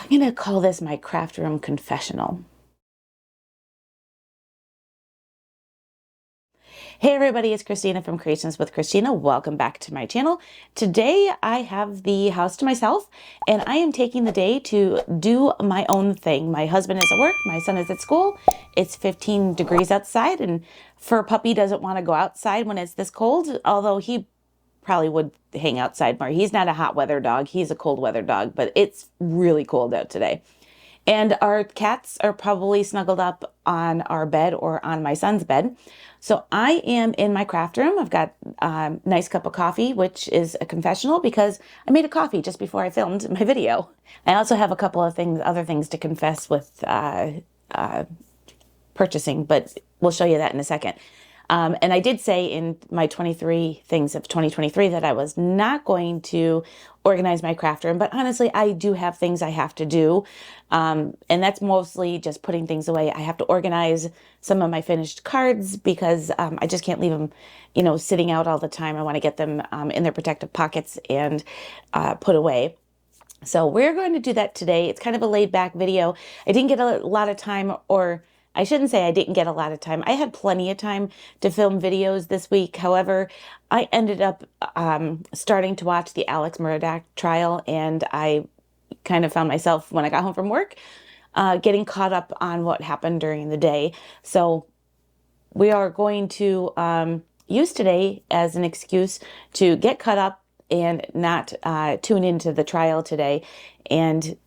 I'm going to call this my craft room confessional. Hey everybody, it's Christina from Creations with Christina. Welcome back to my channel. Today I have the house to myself and I am taking the day to do my own thing. My husband is at work, my son is at school. It's 15 degrees outside and fur puppy doesn't want to go outside when it's this cold, although he probably would hang outside more. He's not a hot weather dog, he's a cold weather dog, but it's really cold out today. And our cats are probably snuggled up on our bed or on my son's bed. So I am in my craft room. I've got a nice cup of coffee, which is a confessional because I made a coffee just before I filmed my video. I also have a couple of other things to confess with purchasing, but we'll show you that in a second. And I did say in my 23 things of 2023 that I was not going to organize my craft room, but honestly, I do have things I have to do. And that's mostly just putting things away. I have to organize some of my finished cards because I just can't leave them, sitting out all the time. I want to get them in their protective pockets and put away. So we're going to do that today. It's kind of a laid back video. I didn't get a lot of time, or I shouldn't say I didn't get a lot of time. I had plenty of time to film videos this week. However, I ended up starting to watch the Alex Murdaugh trial, and I kind of found myself, when I got home from work, getting caught up on what happened during the day. So we are going to use today as an excuse to get caught up and not tune into the trial today and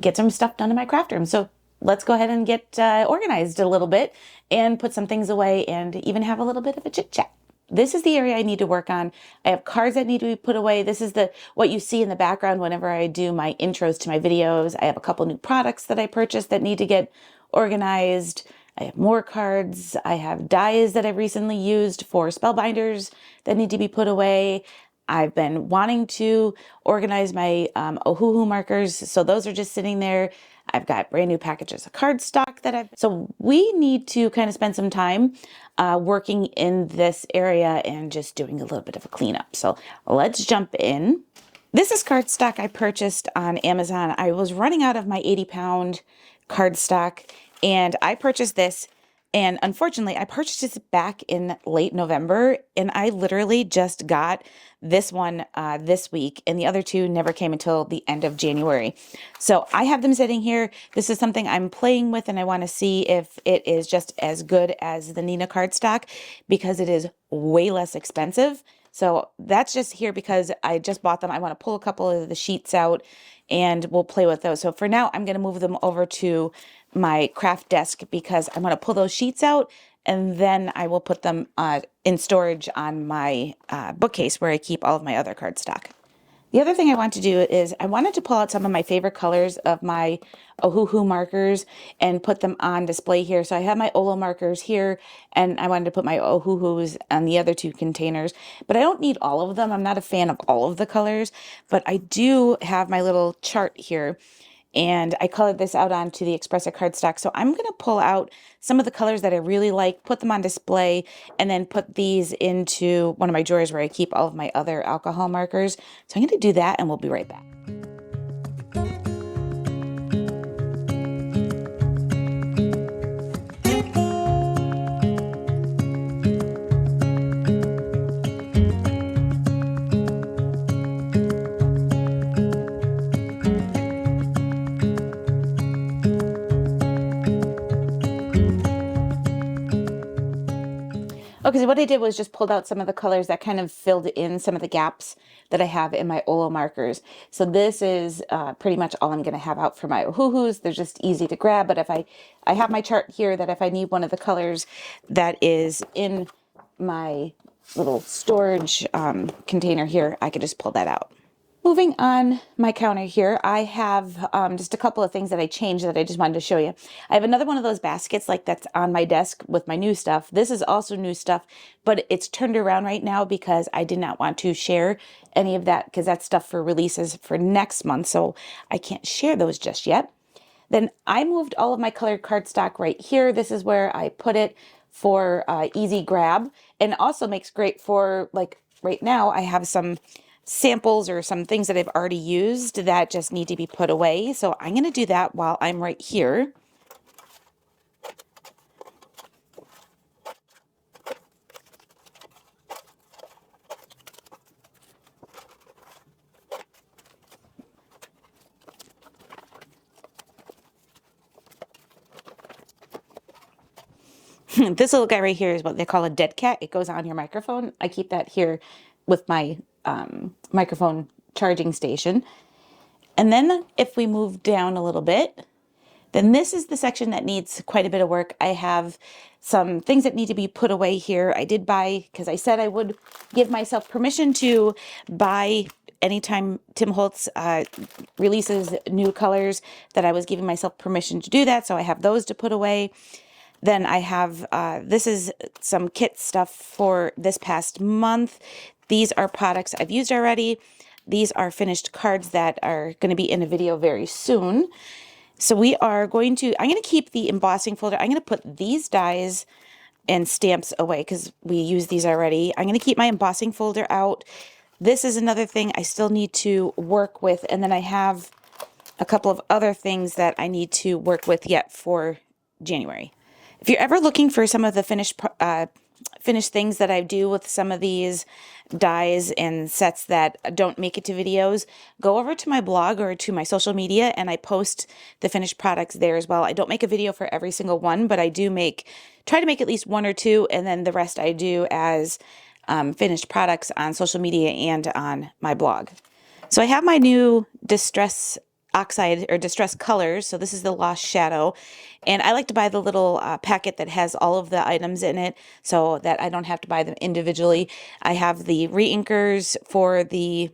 get some stuff done in my craft room. So let's go ahead and get organized a little bit and put some things away and even have a little bit of a chit chat. This is the area I need to work on. I have cards that need to be put away. This is what you see in the background whenever I do my intros to my videos. I have a couple new products that I purchased that need to get organized. I have more cards. I have dies that I've recently used for spellbinders that need to be put away. I've been wanting to organize my Ohuhu markers, so those are just sitting there. I've got brand new packages of cardstock so we need to kind of spend some time working in this area and just doing a little bit of a cleanup. So let's jump in. This is cardstock I purchased on Amazon. I was running out of my 80-pound cardstock and I purchased this. And unfortunately, I purchased this back in late November, and I literally just got this one this week, and the other two never came until the end of January. So I have them sitting here. This is something I'm playing with, and I want to see if it is just as good as the Nina cardstock because it is way less expensive. So that's just here because I just bought them. I want to pull a couple of the sheets out and we'll play with those. So for now, I'm going to move them over to my craft desk because I'm going to pull those sheets out and then I will put them in storage on my bookcase where I keep all of my other cardstock. The other thing I want to do is I wanted to pull out some of my favorite colors of my Ohuhu markers and put them on display here. So I have my Olo markers here and I wanted to put my Ohuhus on the other two containers, but I don't need all of them. I'm not a fan of all of the colors, but I do have my little chart here. And I colored this out onto the Espresso cardstock. So I'm going to pull out some of the colors that I really like, put them on display, and then put these into one of my drawers where I keep all of my other alcohol markers. So I'm going to do that and we'll be right back. Okay, so what I did was just pulled out some of the colors that kind of filled in some of the gaps that I have in my Olo markers. So this is pretty much all I'm going to have out for my Ohuhus. They're just easy to grab, but if I have my chart here that if I need one of the colors that is in my little storage container here, I could just pull that out. Moving on my counter here, I have just a couple of things that I changed that I just wanted to show you. I have another one of those baskets like that's on my desk with my new stuff. This is also new stuff, but it's turned around right now because I did not want to share any of that because that's stuff for releases for next month, so I can't share those just yet. Then I moved all of my colored cardstock right here. This is where I put it for easy grab, and also makes great for, like right now, I have some samples or some things that I've already used that just need to be put away. So I'm going to do that while I'm right here. This little guy right here is what they call a dead cat. It goes on your microphone. I keep that here with my microphone charging station. And then if we move down a little bit, then this is the section that needs quite a bit of work. I have some things that need to be put away here. I did buy, because I said I would give myself permission to buy anytime Tim Holtz releases new colors, that I was giving myself permission to do that. So I have those to put away. Then I have, this is some kit stuff for this past month. These are products I've used already. These are finished cards that are going to be in a video very soon. So we are going to, I'm going to keep the embossing folder. I'm going to put these dies and stamps away because we use these already. I'm going to keep my embossing folder out. This is another thing I still need to work with. And then I have a couple of other things that I need to work with yet for January. If you're ever looking for some of the finished things that I do with some of these dies and sets that don't make it to videos, go over to my blog or to my social media and I post the finished products there as well. I don't make a video for every single one, but I do try to make at least one or two, and then the rest I do as finished products on social media and on my blog. So I have my new Distress Oxide or Distress Colors. So this is the Lost Shadow. And I like to buy the little packet that has all of the items in it so that I don't have to buy them individually. I have the re-inkers for the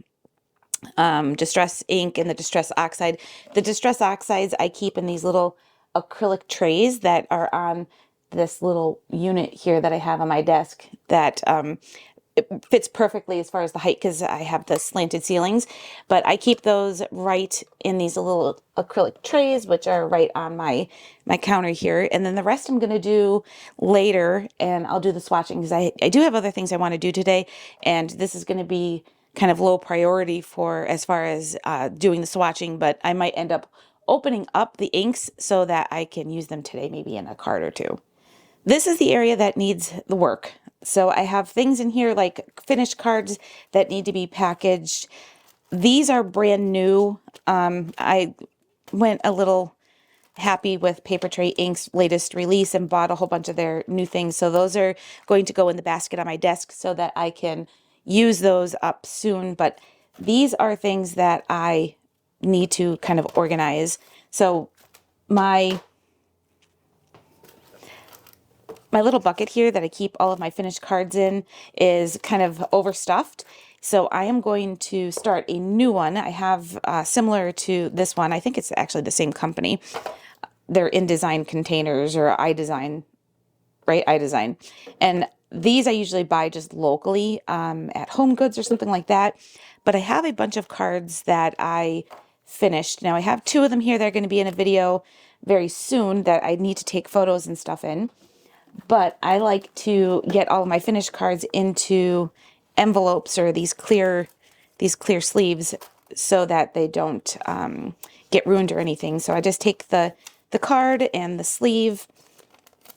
Distress ink and the Distress Oxide. The Distress Oxides I keep in these little acrylic trays that are on this little unit here that I have on my desk that it fits perfectly as far as the height because I have the slanted ceilings, but I keep those right in these little acrylic trays, which are right on my counter here. And then the rest I'm going to do later, and I'll do the swatching because I do have other things I want to do today, and this is going to be kind of low priority for as far as doing the swatching, but I might end up opening up the inks so that I can use them today, maybe in a card or two. This is the area that needs the work. So I have things in here like finished cards that need to be packaged. These are brand new. I went a little happy with Paper Tray Inc.'s latest release and bought a whole bunch of their new things. So those are going to go in the basket on my desk so that I can use those up soon. But these are things that I need to kind of organize. So my little bucket here that I keep all of my finished cards in is kind of overstuffed. So I am going to start a new one. I have similar to this one. I think it's actually the same company. They're InDesign containers or iDesign, right? iDesign. And these I usually buy just locally at Home Goods or something like that. But I have a bunch of cards that I finished. Now I have two of them here that are going to be in a video very soon that I need to take photos and stuff in. But I like to get all of my finished cards into envelopes or these clear sleeves so that they don't get ruined or anything. So I just take the card and the sleeve,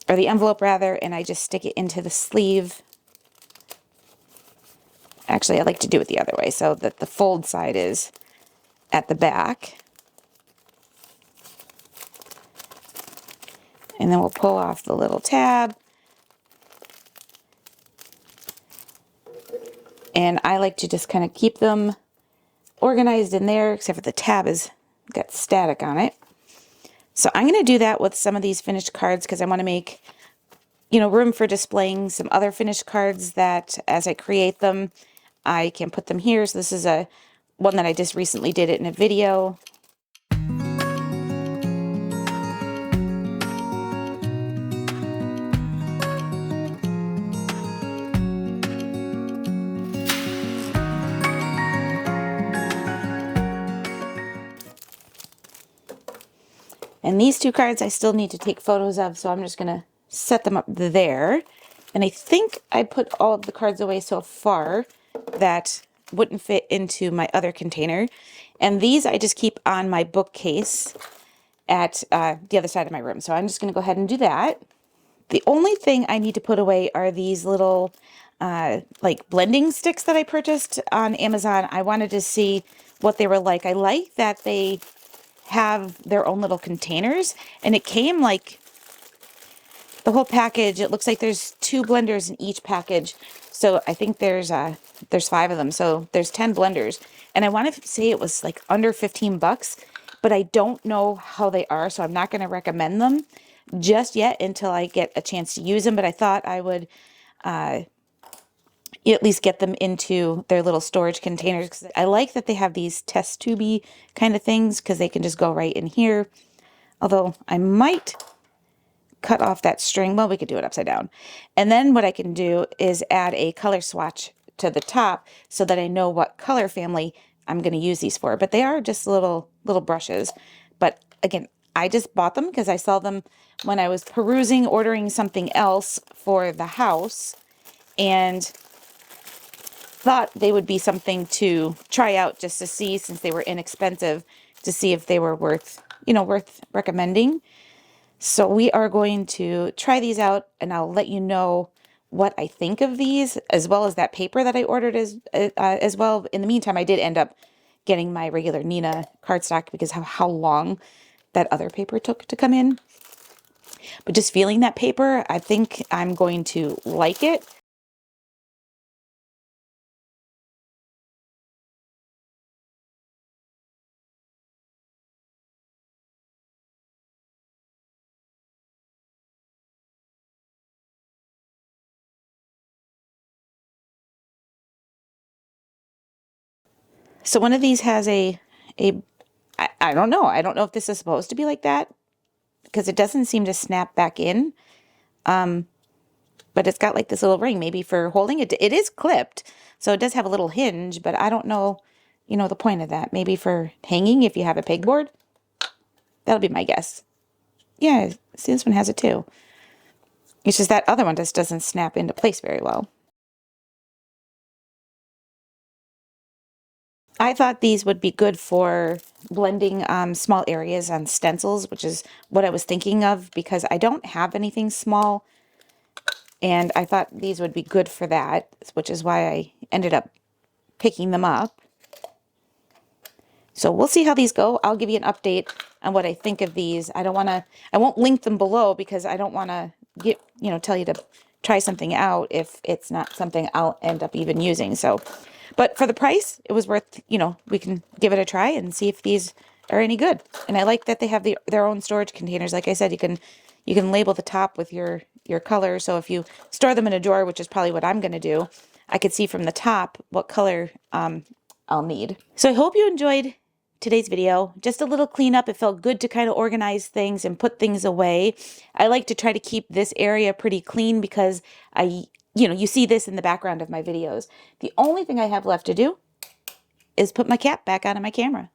or the envelope rather, and I just stick it into the sleeve. Actually, I like to do it the other way so that the fold side is at the back. And then we'll pull off the little tab. And I like to just kind of keep them organized in there, except for the tab has got static on it. So I'm going to do that with some of these finished cards because I want to make, room for displaying some other finished cards that as I create them, I can put them here. So this is one that I just recently did it in a video. And these two cards I still need to take photos of, so I'm just going to set them up there. And I think I put all of the cards away so far that wouldn't fit into my other container. And these I just keep on my bookcase at the other side of my room. So I'm just going to go ahead and do that. The only thing I need to put away are these little like blending sticks that I purchased on Amazon. I wanted to see what they were like. I like that they have their own little containers, and it came like the whole package. It looks like there's 2 blenders in each package. So I think there's 5 of them. So there's 10 blenders. And I want to say it was like under 15 bucks, but I don't know how they are. So I'm not going to recommend them just yet until I get a chance to use them. But I thought I would at least get them into their little storage containers. 'Cause I like that they have these test tubey kind of things because they can just go right in here. Although I might cut off that string. Well, we could do it upside down. And then what I can do is add a color swatch to the top so that I know what color family I'm going to use these for. But they are just little brushes. But again, I just bought them because I saw them when I was perusing, ordering something else for the house, and thought they would be something to try out just to see, since they were inexpensive, to see if they were worth recommending. So we are going to try these out, and I'll let you know what I think of these, as well as that paper that I ordered as well. In the meantime, I did end up getting my regular Nina cardstock because of how long that other paper took to come in. But just feeling that paper, I think I'm going to like it. So one of these has I don't know. I don't know if this is supposed to be like that because it doesn't seem to snap back in. But it's got like this little ring, maybe for holding it. It is clipped, so it does have a little hinge, but I don't know, the point of that. Maybe for hanging if you have a pegboard. That'll be my guess. Yeah, see, this one has it too. It's just that other one just doesn't snap into place very well. I thought these would be good for blending small areas on stencils, which is what I was thinking of because I don't have anything small. And I thought these would be good for that, which is why I ended up picking them up. So we'll see how these go. I'll give you an update on what I think of these. I won't link them below because I don't want to tell you to try something out if it's not something I'll end up even using. So, but for the price, it was worth, we can give it a try and see if these are any good. And I like that they have their own storage containers. Like I said, you can label the top with your color. So if you store them in a drawer, which is probably what I'm going to do, I could see from the top what color I'll need. So I hope you enjoyed today's video. Just a little cleanup. It felt good to kind of organize things and put things away. I like to try to keep this area pretty clean because you see this in the background of my videos. The only thing I have left to do is put my cap back on my camera.